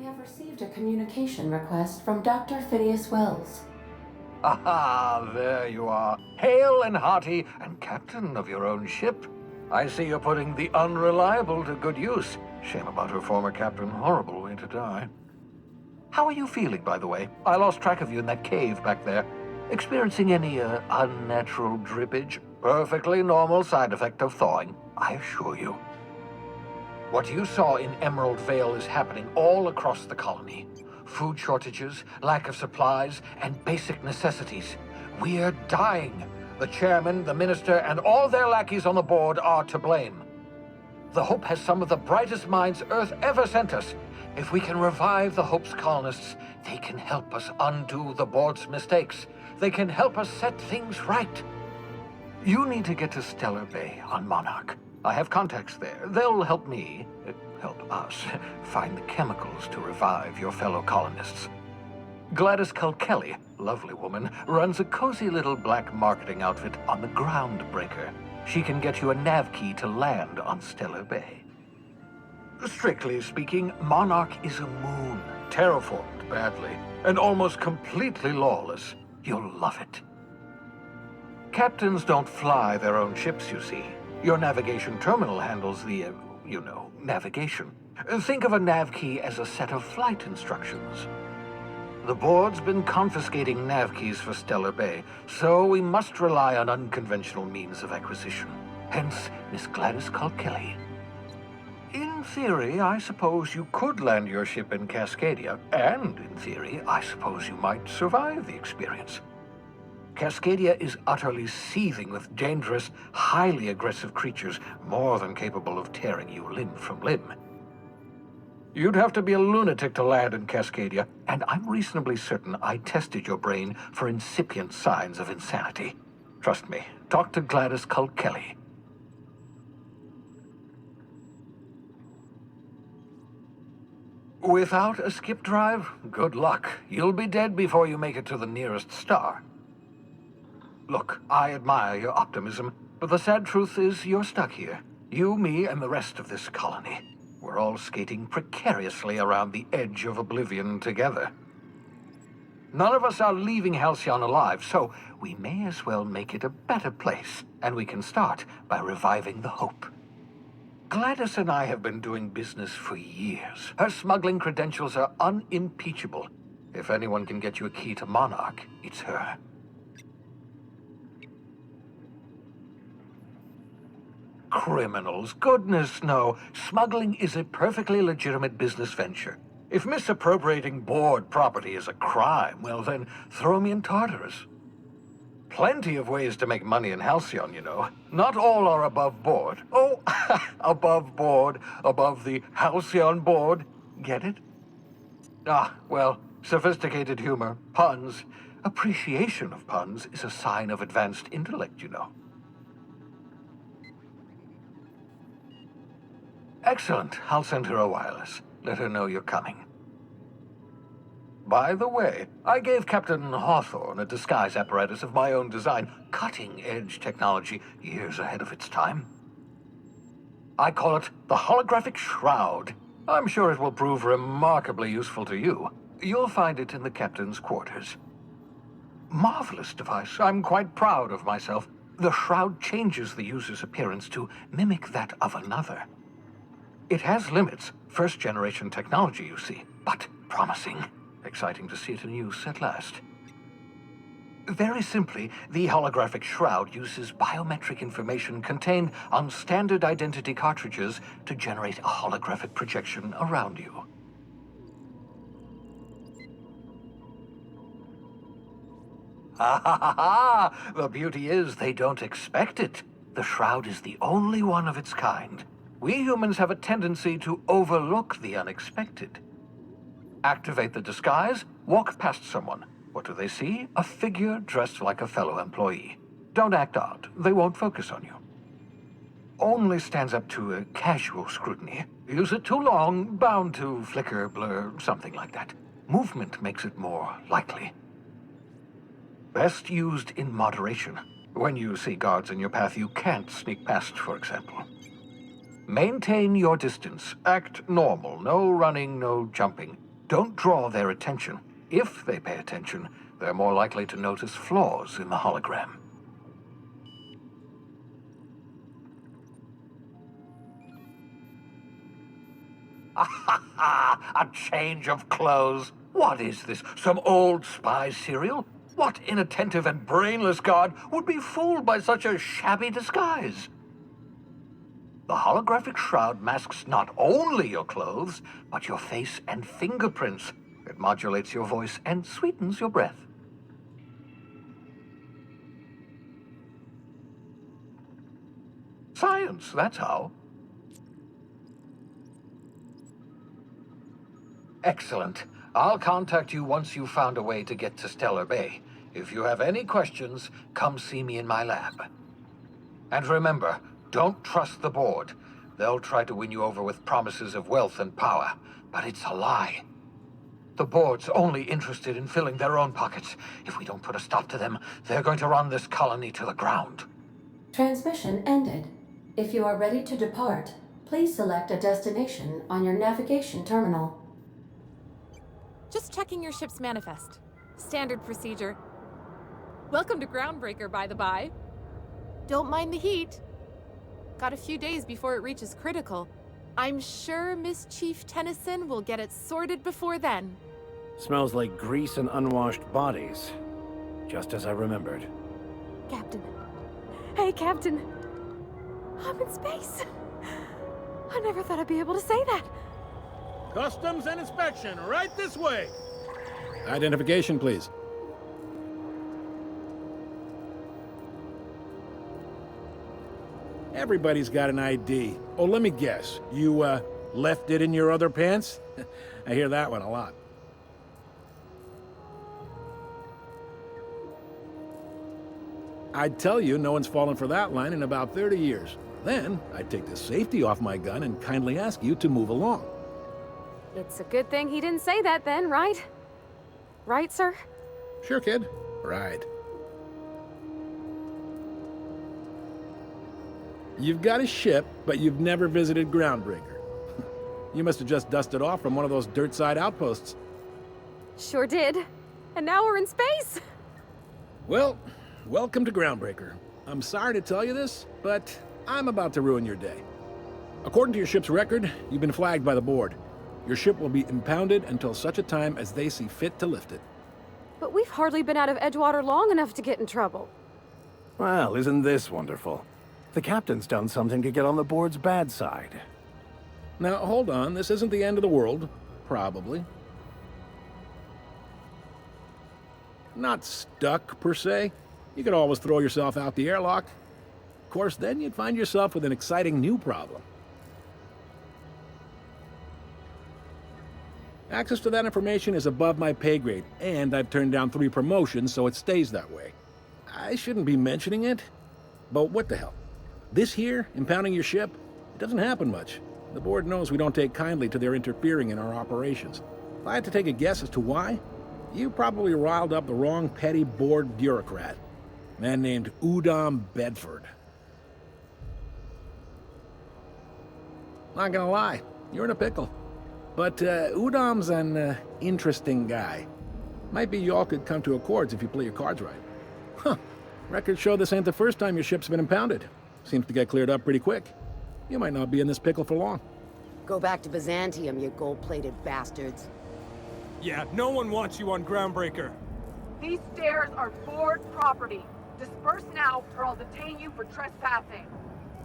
have received a communication request from Dr. Phineas Welles. Aha, there you are. Hale and hearty, and captain of your own ship. I see you're putting the unreliable to good use. Shame about her former captain. Horrible way to die. How are you feeling, by the way? I lost track of you in that cave back there. Experiencing any, unnatural drippage? Perfectly normal side effect of thawing, I assure you. What you saw in Emerald Vale is happening all across the colony. Food shortages, lack of supplies, and basic necessities. We're dying. The chairman, the minister, and all their lackeys on the board are to blame. The Hope has some of the brightest minds Earth ever sent us. If we can revive the Hope's colonists, they can help us undo the board's mistakes. They can help us set things right. You need to get to Stellar Bay on Monarch. I have contacts there. They'll help me, help us, find the chemicals to revive your fellow colonists. Gladys Culkelly, lovely woman, runs a cozy little black marketing outfit on the Groundbreaker. She can get you a Navkey to land on Stellar Bay. Strictly speaking, Monarch is a moon, terraformed badly, and almost completely lawless. You'll love it. Captains don't fly their own ships, you see. Your navigation terminal handles the, navigation. Think of a Navkey as a set of flight instructions. The board's been confiscating Navkeys for Stellar Bay, so we must rely on unconventional means of acquisition. Hence, Miss Gladys Culkelly. In theory, I suppose you could land your ship in Cascadia, and in theory, I suppose you might survive the experience. Cascadia is utterly seething with dangerous, highly aggressive creatures, more than capable of tearing you limb from limb. You'd have to be a lunatic to land in Cascadia, and I'm reasonably certain I tested your brain for incipient signs of insanity. Trust me, talk to Gladys Culkelly. Without a skip drive, good luck. You'll be dead before you make it to the nearest star. Look, I admire your optimism, but the sad truth is you're stuck here. You, me, and the rest of this colony. We're all skating precariously around the edge of oblivion together. None of us are leaving Halcyon alive, so we may as well make it a better place, and we can start by reviving the Hope. Gladys and I have been doing business for years. Her smuggling credentials are unimpeachable. If anyone can get you a key to Monarch, it's her. Criminals? Goodness, no. Smuggling is a perfectly legitimate business venture. If misappropriating board property is a crime, well then, throw me in Tartarus. Plenty of ways to make money in Halcyon, you know. Not all are above board. Oh, above board, above the Halcyon board. Get it? Ah, well, sophisticated humor, puns. Appreciation of puns is a sign of advanced intellect, you know. Excellent. I'll send her a wireless. Let her know you're coming. By the way, I gave Captain Hawthorne a disguise apparatus of my own design, cutting-edge technology, years ahead of its time. I call it the holographic shroud. I'm sure it will prove remarkably useful to you. You'll find it in the captain's quarters. Marvelous device. I'm quite proud of myself. The shroud changes the user's appearance to mimic that of another. It has limits, first-generation technology, you see, but promising. Exciting to see it in use at last. Very simply, the holographic shroud uses biometric information contained on standard identity cartridges to generate a holographic projection around you. Ha ha ha ha! The beauty is they don't expect it. The shroud is the only one of its kind. We humans have a tendency to overlook the unexpected. Activate the disguise, walk past someone. What do they see? A figure dressed like a fellow employee. Don't act odd. They won't focus on you. Only stands up to a casual scrutiny. Use it too long, bound to flicker, blur, something like that. Movement makes it more likely. Best used in moderation. When you see guards in your path you can't sneak past, for example. Maintain your distance. Act normal. No running, no jumping. Don't draw their attention. If they pay attention, they're more likely to notice flaws in the hologram. A change of clothes. What is this? Some old spy serial? What inattentive and brainless guard would be fooled by such a shabby disguise? The holographic shroud masks not only your clothes, but your face and fingerprints. It modulates your voice and sweetens your breath. Science, that's how. Excellent. I'll contact you once you've found a way to get to Stellar Bay. If you have any questions, come see me in my lab. And remember, don't trust the board. They'll try to win you over with promises of wealth and power, but it's a lie. The board's only interested in filling their own pockets. If we don't put a stop to them, they're going to run this colony to the ground. Transmission ended. If you are ready to depart, please select a destination on your navigation terminal. Just checking your ship's manifest. Standard procedure. Welcome to Groundbreaker, by the by. Don't mind the heat. Got a few days before it reaches critical. I'm sure Miss Chief Tennyson will get it sorted before then. Smells like grease and unwashed bodies. Just as I remembered. Captain. Hey, Captain. I'm in space. I never thought I'd be able to say that. Customs and inspection, right this way. Identification, please. Everybody's got an ID. Oh, let me guess. You, left it in your other pants? I hear that one a lot. I'd tell you no one's fallen for that line in about 30 years. Then, I'd take the safety off my gun and kindly ask you to move along. It's a good thing he didn't say that then, right? Right, sir? Sure, kid. Right. You've got a ship, but you've never visited Groundbreaker. You must have just dusted off from one of those dirt-side outposts. Sure did. And now we're in space! Well, welcome to Groundbreaker. I'm sorry to tell you this, but I'm about to ruin your day. According to your ship's record, you've been flagged by the board. Your ship will be impounded until such a time as they see fit to lift it. But we've hardly been out of Edgewater long enough to get in trouble. Well, isn't this wonderful? The captain's done something to get on the board's bad side. Now, hold on. This isn't the end of the world. Probably. Not stuck, per se. You could always throw yourself out the airlock. Of course, then you'd find yourself with an exciting new problem. Access to that information is above my pay grade, and I've turned down 3 promotions, so it stays that way. I shouldn't be mentioning it, but what the hell? This here, impounding your ship, it doesn't happen much. The board knows we don't take kindly to their interfering in our operations. If I had to take a guess as to why, you probably riled up the wrong petty board bureaucrat. A man named Udom Bedford. Not gonna lie, you're in a pickle. But Udom's an interesting guy. Might be y'all could come to accords if you play your cards right. Huh. Records show this ain't the first time your ship's been impounded. Seems to get cleared up pretty quick. You might not be in this pickle for long. Go back to Byzantium, you gold-plated bastards. Yeah, no one wants you on Groundbreaker. These stairs are board property. Disperse now, or I'll detain you for trespassing.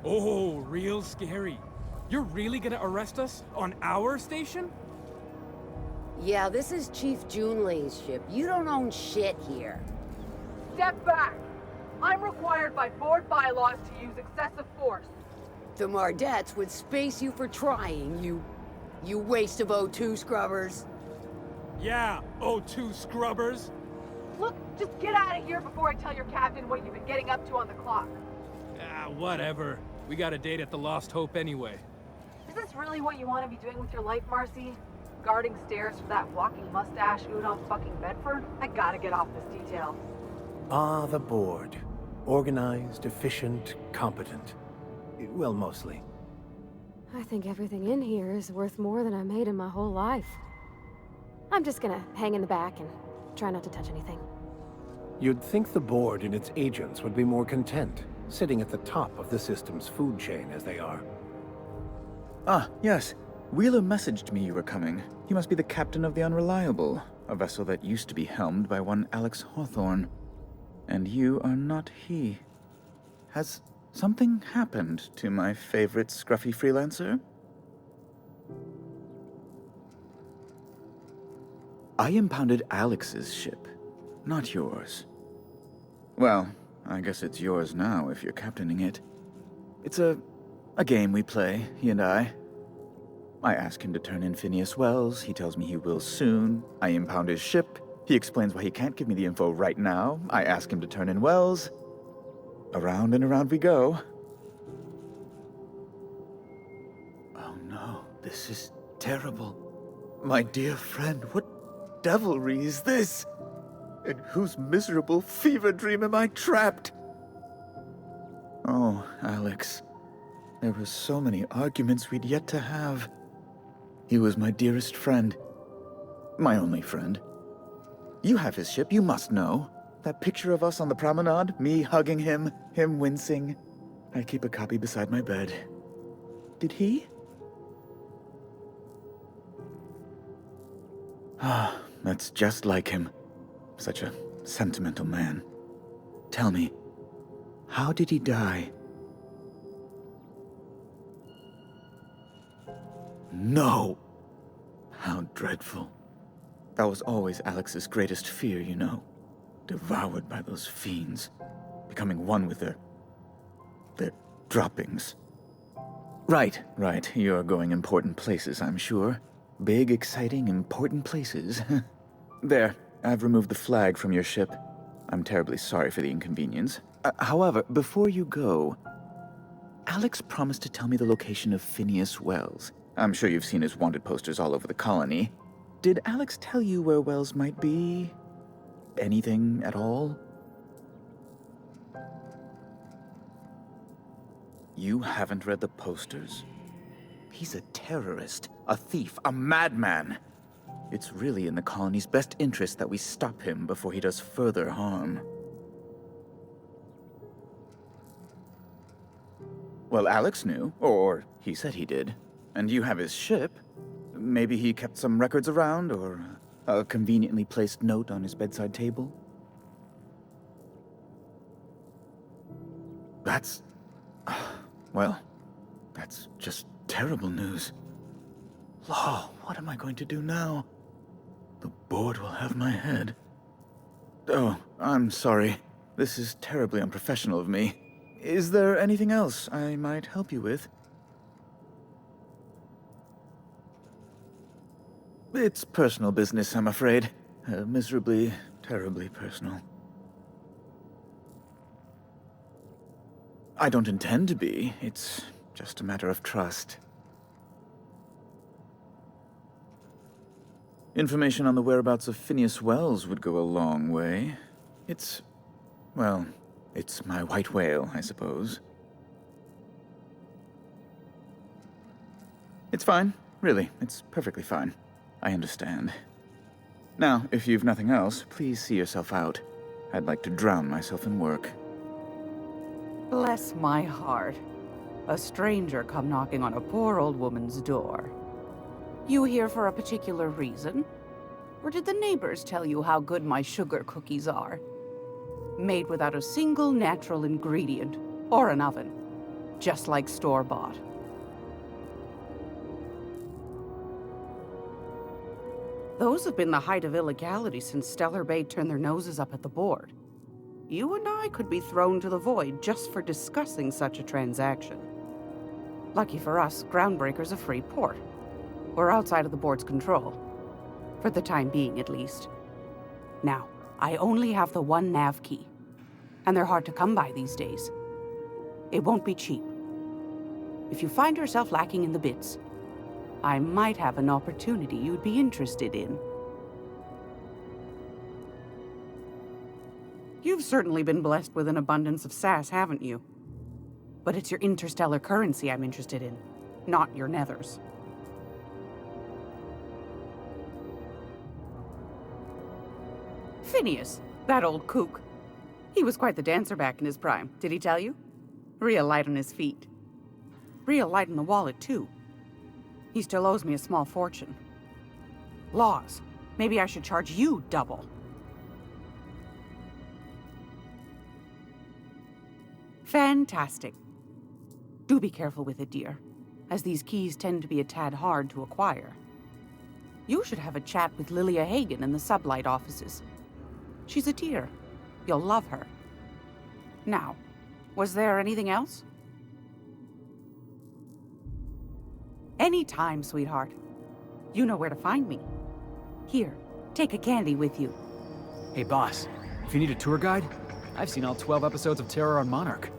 Oh, real scary. You're really gonna arrest us on our station? Yeah, this is Chief Junlei's ship. You don't own shit here. Step back. I'm required by board bylaws to use excessive force. The Mardettes would space you for trying, you waste of O2 scrubbers. Yeah, O2 scrubbers. Look, just get out of here before I tell your captain what you've been getting up to on the clock. Ah, whatever. We got a date at the Lost Hope anyway. Is this really what you want to be doing with your life, Marcy? Guarding stairs for that walking mustache Udom fucking Bedford? I gotta get off this detail. Ah, the board. Organized, efficient, competent. Well, mostly. I think everything in here is worth more than I made in my whole life. I'm just gonna hang in the back and try not to touch anything. You'd think the board and its agents would be more content, sitting at the top of the system's food chain as they are. Ah, yes. Wheeler messaged me you were coming. He must be the captain of the Unreliable, a vessel that used to be helmed by one Alex Hawthorne. And you are not he. Has something happened to my favorite scruffy freelancer? I impounded Alex's ship, not yours. Well, I guess it's yours now if you're captaining it. It's a game we play, he and I. I ask him to turn in Phineas Welles, he tells me he will soon. I impound his ship, he explains why he can't give me the info right now. I ask him to turn in Welles. Around and around we go. Oh no, this is terrible. My dear friend, what devilry is this? In whose miserable fever dream am I trapped? Oh, Alex. There were so many arguments we'd yet to have. He was my dearest friend. My only friend. You have his ship, you must know. That picture of us on the promenade, me hugging him, him wincing. I keep a copy beside my bed. Did he? Ah, that's just like him. Such a sentimental man. Tell me, how did he die? No! How dreadful. That was always Alex's greatest fear, you know. Devoured by those fiends. Becoming one with their droppings. Right. You're going important places, I'm sure. Big, exciting, important places. There, I've removed the flag from your ship. I'm terribly sorry for the inconvenience. However, before you go, Alex promised to tell me the location of Phineas Welles. I'm sure you've seen his wanted posters all over the colony. Did Alex tell you where Welles might be? Anything at all? You haven't read the posters? He's a terrorist, a thief, a madman. It's really in the colony's best interest that we stop him before he does further harm. Well, Alex knew, or he said he did. And you have his ship. Maybe he kept some records around, or a conveniently placed note on his bedside table? That's... well, that's just terrible news. Law, what am I going to do now? The board will have my head. Oh, I'm sorry. This is terribly unprofessional of me. Is there anything else I might help you with? It's personal business, I'm afraid. Miserably, terribly personal. I don't intend to be. It's just a matter of trust. Information on the whereabouts of Phineas Welles would go a long way. It's my white whale, I suppose. It's fine, really. It's perfectly fine. I understand. Now, if you've nothing else, please see yourself out. I'd like to drown myself in work. Bless my heart. A stranger come knocking on a poor old woman's door. You here for a particular reason? Or did the neighbors tell you how good my sugar cookies are? Made without a single natural ingredient, or an oven. Just like store-bought. Those have been the height of illegality since Stellar Bay turned their noses up at the board. You and I could be thrown to the void just for discussing such a transaction. Lucky for us, Groundbreaker's a free port. We're outside of the board's control. For the time being, at least. Now, I only have the one Navkey. And they're hard to come by these days. It won't be cheap. If you find yourself lacking in the bits, I might have an opportunity you'd be interested in. You've certainly been blessed with an abundance of sass, haven't you? But it's your interstellar currency I'm interested in, not your nethers. Phineas, that old kook. He was quite the dancer back in his prime, did he tell you? Real light on his feet. Real light in the wallet, too. He still owes me a small fortune. Laws. Maybe I should charge you double. Fantastic. Do be careful with it, dear, as these keys tend to be a tad hard to acquire. You should have a chat with Lilia Hagen in the Sublight offices. She's a dear. You'll love her. Now, was there anything else? Anytime, sweetheart. You know where to find me. Here, take a candy with you. Hey, boss. If you need a tour guide, I've seen all 12 episodes of Terror on Monarch.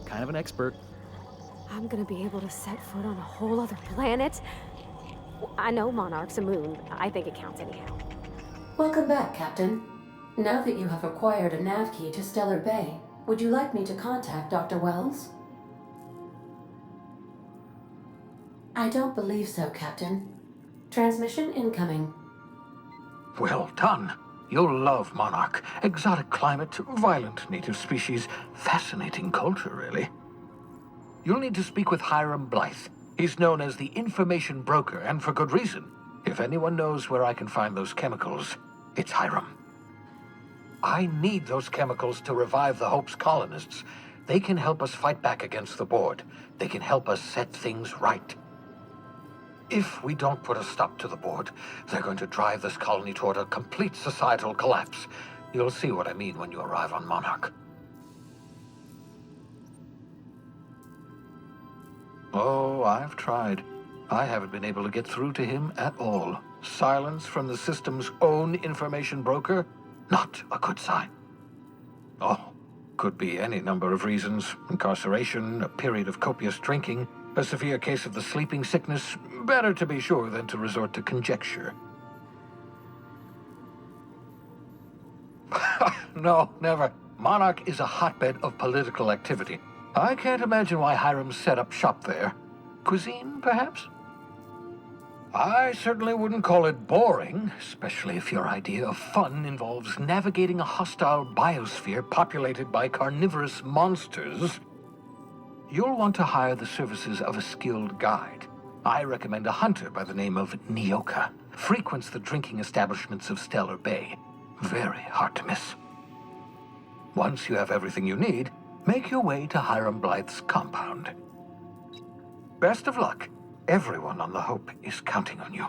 Kind of an expert. I'm gonna be able to set foot on a whole other planet? I know Monarch's a moon. I think it counts anyhow. Welcome back, Captain. Now that you have acquired a Navkey to Stellar Bay, would you like me to contact Dr. Welles? I don't believe so, Captain. Transmission incoming. Well done. You'll love Monarch. Exotic climate, violent native species, fascinating culture, really. You'll need to speak with Hiram Blythe. He's known as the information broker, and for good reason. If anyone knows where I can find those chemicals, it's Hiram. I need those chemicals to revive the Hope's colonists. They can help us fight back against the Board. They can help us set things right. If we don't put a stop to the Board, they're going to drive this colony toward a complete societal collapse. You'll see what I mean when you arrive on Monarch. Oh, I've tried. I haven't been able to get through to him at all. Silence from the system's own information broker? Not a good sign. Oh, could be any number of reasons. Incarceration, a period of copious drinking, a severe case of the sleeping sickness. Better to be sure than to resort to conjecture. No, never. Monarch is a hotbed of political activity. I can't imagine why Hiram set up shop there. Cuisine, perhaps? I certainly wouldn't call it boring, especially if your idea of fun involves navigating a hostile biosphere populated by carnivorous monsters. You'll want to hire the services of a skilled guide. I recommend a hunter by the name of Nyoka. Frequents the drinking establishments of Stellar Bay. Very hard to miss. Once you have everything you need, make your way to Hiram Blythe's compound. Best of luck. Everyone on the Hope is counting on you.